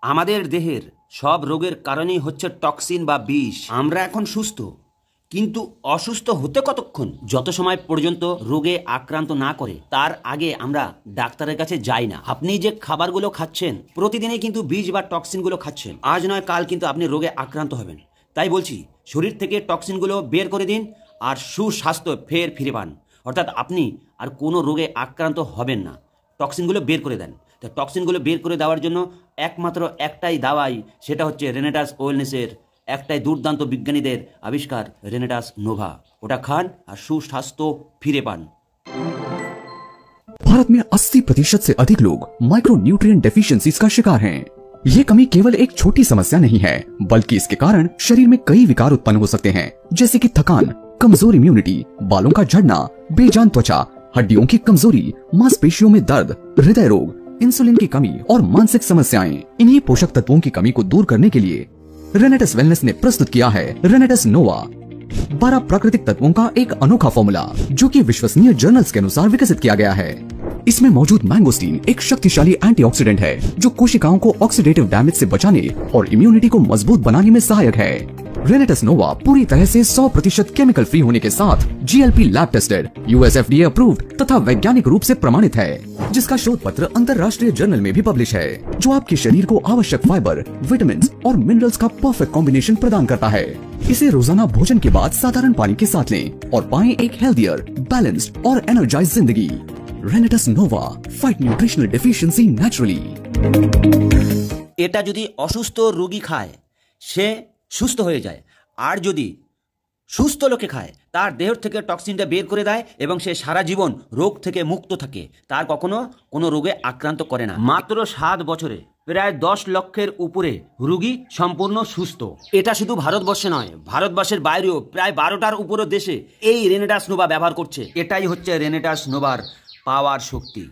আমাদের দেহের সব রোগের কারণই হচ্ছে টক্সিন বা বিষ। আমরা এখন সুস্থ, কিন্তু অসুস্থ হতে কতক্ষণ? যত সময় পর্যন্ত রোগে আক্রান্ত না করে তার আগে আমরা ডাক্তারের কাছে যাই না। আপনি যে খাবারগুলো খাচ্ছেন প্রতিদিনই কিন্তু বিষ বা টক্সিনগুলো খাচ্ছেন। আজ নয় কাল কিন্তু আপনি রোগে আক্রান্ত হবেন। তাই বলছি, শরীর থেকে টক্সিনগুলো বের করে দিন আর সুস্বাস্থ্য ফিরে পান। অর্থাৎ আপনি আর কোনো রোগে আক্রান্ত হবেন না। টক্সিনগুলো বের করে দেন। তো টক্সিনগুলো বের করে দেওয়ার জন্য একমাত্র একটাই দাওয়াই, সেটা হচ্ছে রেনেটাস ওয়েলনেসের একটাই দুর্দান্ত বিজ্ঞানীদের আবিষ্কার রেনেটাস নোভা। ওটা খান আর সুস্বাস্থ্য ফিরে পান। भारत में 80% से अधिक लोग माइक्रो न्यूट्रिएंट डेफिशिएंसीज का शिकार हैं। ये कमी केवल एक छोटी समस्या नहीं है, बल्कि इसके कारण शरीर में कई विकार उत्पन्न हो सकते हैं, जैसे कि थकान, कमजोर इम्यूनिटी, बालों का झड़ना, बेजान त्वचा, हड्डियों की कमजोरी, मांसपेशियों में दर्द, हृदय रोग, इंसुलिन की कमी और मानसिक समस्याएं। इन्हीं पोषक तत्वों की कमी को दूर करने के लिए रेनेटस वेलनेस ने प्रस्तुत किया है रेनेटस नोवा। 12 प्राकृतिक तत्वों का एक अनोखा फॉर्मूला जो कि विश्वसनीय जर्नल्स के अनुसार विकसित किया गया है। इसमें मौजूद मैंगोस्टीन एक शक्तिशाली एंटीऑक्सीडेंट है जो कोशिकाओं को ऑक्सीडेटिव डैमेज से बचाने और इम्यूनिटी को मजबूत बनाने में सहायक है। रेनेटस नोवा पूरी तरह से 100% केमिकल फ्री होने के साथ GLP lab tested, US FDA approved तथा वैज्ञानिक रूप से प्रमाणित है, जिसका शोध पत्र अंतरराष्ट्रीय जर्नल में भी पब्लिश है, जो आपके शरीर को आवश्यक फाइबर, विटामिन और मिनरल्स का परफेक्ट कॉम्बिनेशन प्रदान करता है। इसे रोजाना भोजन के बाद साधारण पानी के साथ लें और पाएं एक हेल्दियर, बैलेंस्ड और एनर्जाइज जिंदगी। रेनेटस नोवा, फाइट न्यूट्रिशनल डेफिशिएंसी नेचुरली। এটা যদি অসুস্থ রোগী খায় সে সুস্থ হয়ে যায়, আর যদি সুস্থ লোকে খায় তার দেহ থেকে টক্সিনটা বের করে দেয় এবং সে সারা জীবন রোগ থেকে মুক্ত থাকে, তার কখনো কোনো রোগে আক্রান্ত করে না। মাত্র 7 বছরে প্রায় 10 লক্ষের উপরে রোগী সম্পূর্ণ সুস্থ। এটা শুধু ভারতবর্ষে নয়, ভারতবর্ষের বাইরেও প্রায় 12টার উপরও দেশে এই রেনেটাস নোভা ব্যবহার করছে। এটাই হচ্ছে রেনেটাস নোভার পাওয়ার শক্তি।